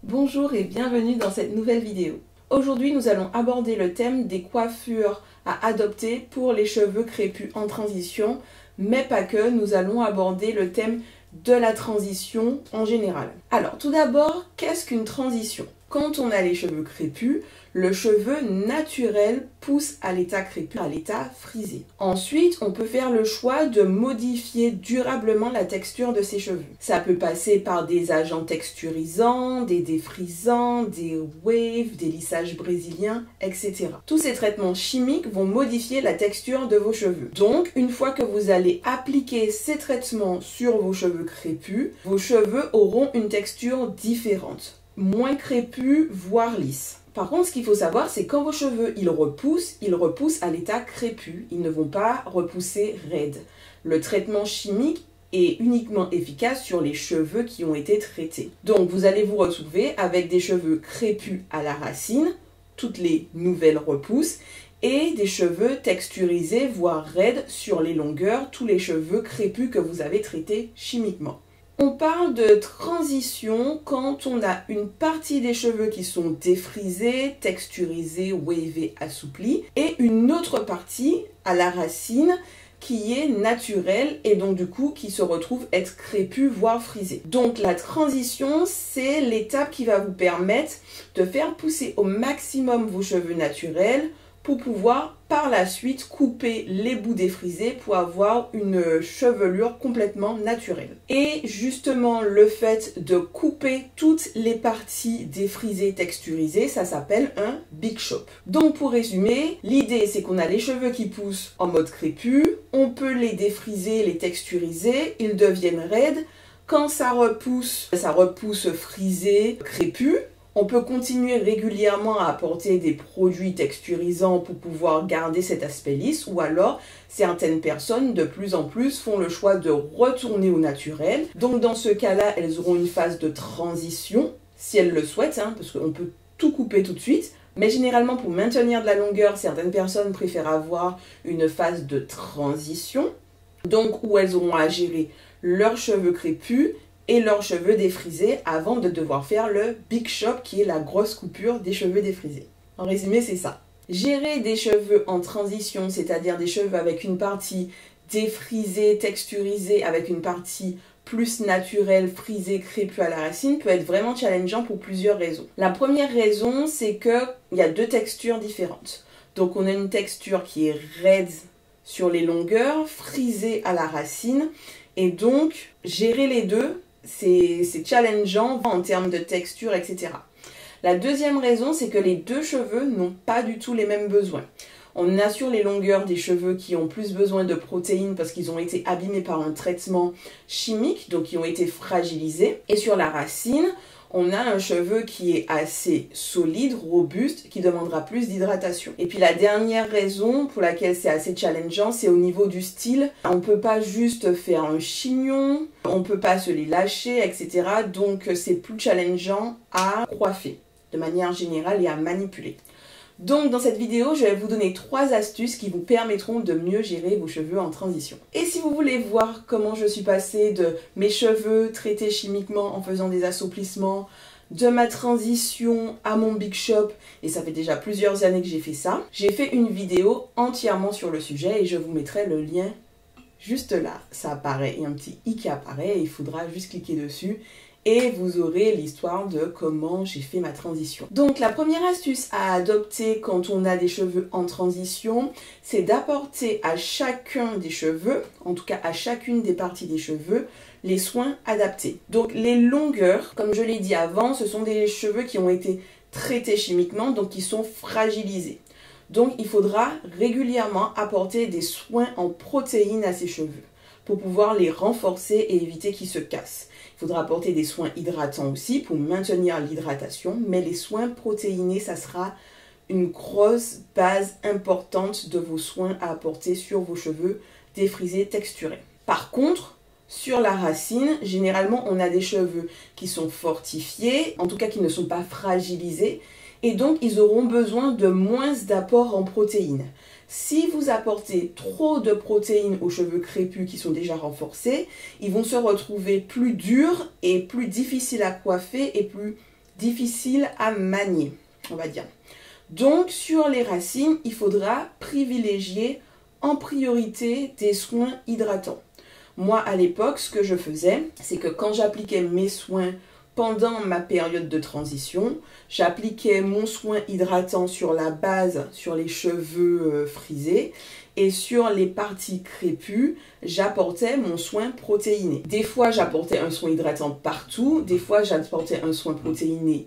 Bonjour et bienvenue dans cette nouvelle vidéo. Aujourd'hui, nous allons aborder le thème des coiffures à adopter pour les cheveux crépus en transition, mais pas que, nous allons aborder le thème de la transition en général. Alors, tout d'abord, qu'est-ce qu'une transition? Quand on a les cheveux crépus, le cheveu naturel pousse à l'état crépus, à l'état frisé. Ensuite, on peut faire le choix de modifier durablement la texture de ses cheveux. Ça peut passer par des agents texturisants, des défrisants, des waves, des lissages brésiliens, etc. Tous ces traitements chimiques vont modifier la texture de vos cheveux. Donc, une fois que vous allez appliquer ces traitements sur vos cheveux crépus, vos cheveux auront une texture différente, moins crépus, voire lisse. Par contre, ce qu'il faut savoir, c'est quand vos cheveux ils repoussent à l'état crépus. Ils ne vont pas repousser raides. Le traitement chimique est uniquement efficace sur les cheveux qui ont été traités. Donc, vous allez vous retrouver avec des cheveux crépus à la racine, toutes les nouvelles repousses, et des cheveux texturisés, voire raides sur les longueurs, tous les cheveux crépus que vous avez traités chimiquement. On parle de transition quand on a une partie des cheveux qui sont défrisés, texturisés, wavés, assouplis, et une autre partie à la racine qui est naturelle et donc du coup qui se retrouve être crépus, voire frisé. Donc la transition, c'est l'étape qui va vous permettre de faire pousser au maximum vos cheveux naturels pour pouvoir par la suite couper les bouts défrisés pour avoir une chevelure complètement naturelle. Et justement, le fait de couper toutes les parties défrisées, texturisées, ça s'appelle un big chop. Donc pour résumer, l'idée c'est qu'on a les cheveux qui poussent en mode crépus, on peut les défriser, les texturiser, ils deviennent raides. Quand ça repousse frisé, crépus. On peut continuer régulièrement à apporter des produits texturisants pour pouvoir garder cet aspect lisse, ou alors certaines personnes de plus en plus font le choix de retourner au naturel. Donc dans ce cas-là, elles auront une phase de transition, si elles le souhaitent, parce qu'on peut tout couper tout de suite. Mais généralement, pour maintenir de la longueur, certaines personnes préfèrent avoir une phase de transition, donc où elles auront à gérer leurs cheveux crépus et leurs cheveux défrisés avant de devoir faire le big chop qui est la grosse coupure des cheveux défrisés. En résumé, c'est ça. Gérer des cheveux en transition, c'est-à-dire des cheveux avec une partie défrisée, texturisée, avec une partie plus naturelle, frisée, crépue à la racine, peut être vraiment challengeant pour plusieurs raisons. La première raison, c'est qu'il y a deux textures différentes. Donc on a une texture qui est raide sur les longueurs, frisée à la racine, et donc gérer les deux, c'est challengeant en termes de texture, etc. La deuxième raison, c'est que les deux cheveux n'ont pas du tout les mêmes besoins. On a sur les longueurs des cheveux qui ont plus besoin de protéines parce qu'ils ont été abîmés par un traitement chimique, donc qui ont été fragilisés. Et sur la racine, on a un cheveu qui est assez solide, robuste, qui demandera plus d'hydratation. Et puis la dernière raison pour laquelle c'est assez challengeant, c'est au niveau du style. On ne peut pas juste faire un chignon, on ne peut pas se les lâcher, etc. Donc c'est plus challengeant à coiffer de manière générale et à manipuler. Donc dans cette vidéo, je vais vous donner 3 astuces qui vous permettront de mieux gérer vos cheveux en transition. Et si vous voulez voir comment je suis passée de mes cheveux traités chimiquement en faisant des assouplissements, de ma transition à mon big chop, et ça fait déjà plusieurs années que j'ai fait ça, j'ai fait une vidéo entièrement sur le sujet et je vous mettrai le lien juste là. Ça apparaît, il y a un petit i qui apparaît et il faudra juste cliquer dessus. Et vous aurez l'histoire de comment j'ai fait ma transition. Donc la première astuce à adopter quand on a des cheveux en transition, c'est d'apporter à chacun des cheveux, en tout cas à chacune des parties des cheveux, les soins adaptés. Donc les longueurs, comme je l'ai dit avant, ce sont des cheveux qui ont été traités chimiquement, donc qui sont fragilisés. Donc il faudra régulièrement apporter des soins en protéines à ces cheveux pour pouvoir les renforcer et éviter qu'ils se cassent. Il faudra apporter des soins hydratants aussi pour maintenir l'hydratation, mais les soins protéinés, ça sera une grosse base importante de vos soins à apporter sur vos cheveux défrisés, texturés. Par contre, sur la racine, généralement, on a des cheveux qui sont fortifiés, en tout cas qui ne sont pas fragilisés, et donc ils auront besoin de moins d'apports en protéines. Si vous apportez trop de protéines aux cheveux crépus qui sont déjà renforcés, ils vont se retrouver plus durs et plus difficiles à coiffer et plus difficile à manier, on va dire. Donc sur les racines, il faudra privilégier en priorité des soins hydratants. Moi à l'époque, ce que je faisais, c'est que quand j'appliquais mes soins pendant ma période de transition, j'appliquais mon soin hydratant sur la base, sur les cheveux frisés, et sur les parties crépues, j'apportais mon soin protéiné. Des fois, j'apportais un soin hydratant partout, des fois, j'apportais un soin protéiné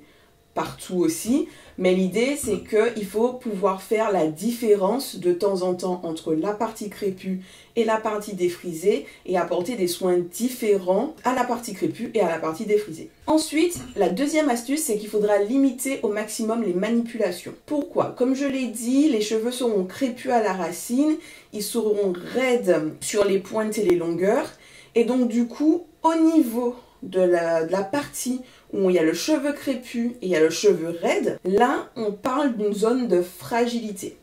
partout aussi, mais l'idée c'est qu'il faut pouvoir faire la différence de temps en temps entre la partie crépue et la partie défrisée et apporter des soins différents à la partie crépue et à la partie défrisée. Ensuite, la deuxième astuce, c'est qu'il faudra limiter au maximum les manipulations. Pourquoi? Comme je l'ai dit, les cheveux seront crépus à la racine, ils seront raides sur les pointes et les longueurs, et donc du coup, au niveau de la partie où il y a le cheveu crépus et il y a le cheveu raide, là on parle d'une zone de fragilité.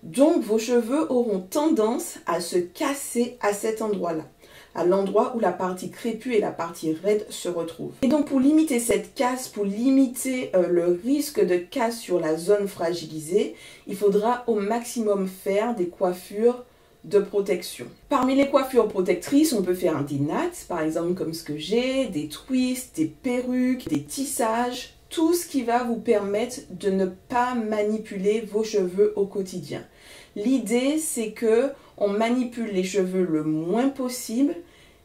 Donc vos cheveux auront tendance à se casser à cet endroit-là, à l'endroit où la partie crépue et la partie raide se retrouvent. Et donc pour limiter cette casse, pour limiter le risque de casse sur la zone fragilisée, il faudra au maximum faire des coiffures de protection. Parmi les coiffures protectrices, on peut faire des nattes, par exemple comme ce que j'ai, des twists, des perruques, des tissages, tout ce qui va vous permettre de ne pas manipuler vos cheveux au quotidien. L'idée, c'est que on manipule les cheveux le moins possible,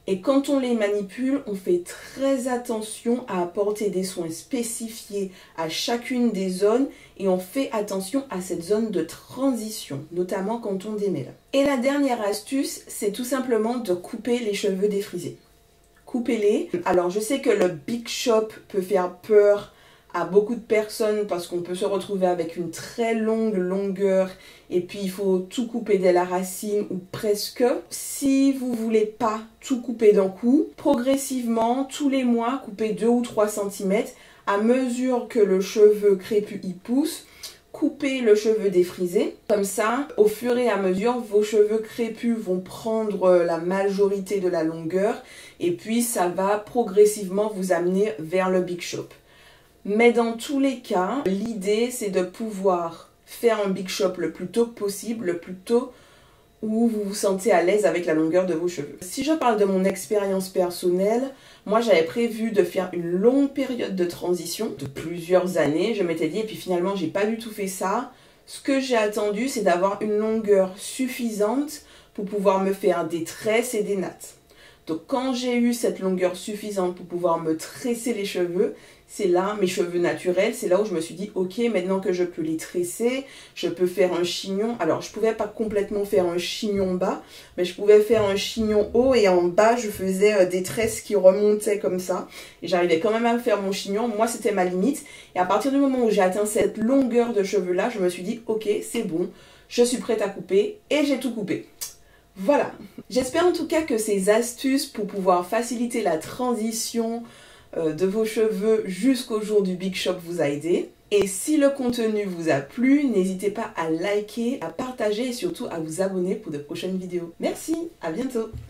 et quand on les manipule, on fait très attention à apporter des soins spécifiés à chacune des zones et on fait attention à cette zone de transition, notamment quand on démêle. Et la dernière astuce, c'est tout simplement de couper les cheveux défrisés. Coupez-les. Alors je sais que le Big Shop peut faire peur à beaucoup de personnes parce qu'on peut se retrouver avec une très longue longueur et puis il faut tout couper dès la racine ou presque. Si vous voulez pas tout couper d'un coup, progressivement, tous les mois, coupez 2 ou 3 cm à mesure que le cheveu crépus y pousse. Coupez le cheveu défrisé. Comme ça, au fur et à mesure, vos cheveux crépus vont prendre la majorité de la longueur et puis ça va progressivement vous amener vers le Big Shop. Mais dans tous les cas, l'idée c'est de pouvoir faire un Big Shop le plus tôt possible, le plus tôt où vous vous sentez à l'aise avec la longueur de vos cheveux. Si je parle de mon expérience personnelle, moi j'avais prévu de faire une longue période de transition de plusieurs années, je m'étais dit, et puis finalement j'ai pas du tout fait ça. Ce que j'ai attendu, c'est d'avoir une longueur suffisante pour pouvoir me faire des tresses et des nattes. Donc quand j'ai eu cette longueur suffisante pour pouvoir me tresser les cheveux, c'est là, mes cheveux naturels, c'est là où je me suis dit, ok, maintenant que je peux les tresser, je peux faire un chignon. Alors je pouvais pas complètement faire un chignon bas, mais je pouvais faire un chignon haut et en bas je faisais des tresses qui remontaient comme ça. Et j'arrivais quand même à faire mon chignon, moi c'était ma limite. Et à partir du moment où j'ai atteint cette longueur de cheveux là, je me suis dit, ok, c'est bon, je suis prête à couper et j'ai tout coupé. Voilà, j'espère en tout cas que ces astuces pour pouvoir faciliter la transition de vos cheveux jusqu'au jour du Big Shop vous a aidé. Et si le contenu vous a plu, n'hésitez pas à liker, à partager et surtout à vous abonner pour de prochaines vidéos. Merci, à bientôt!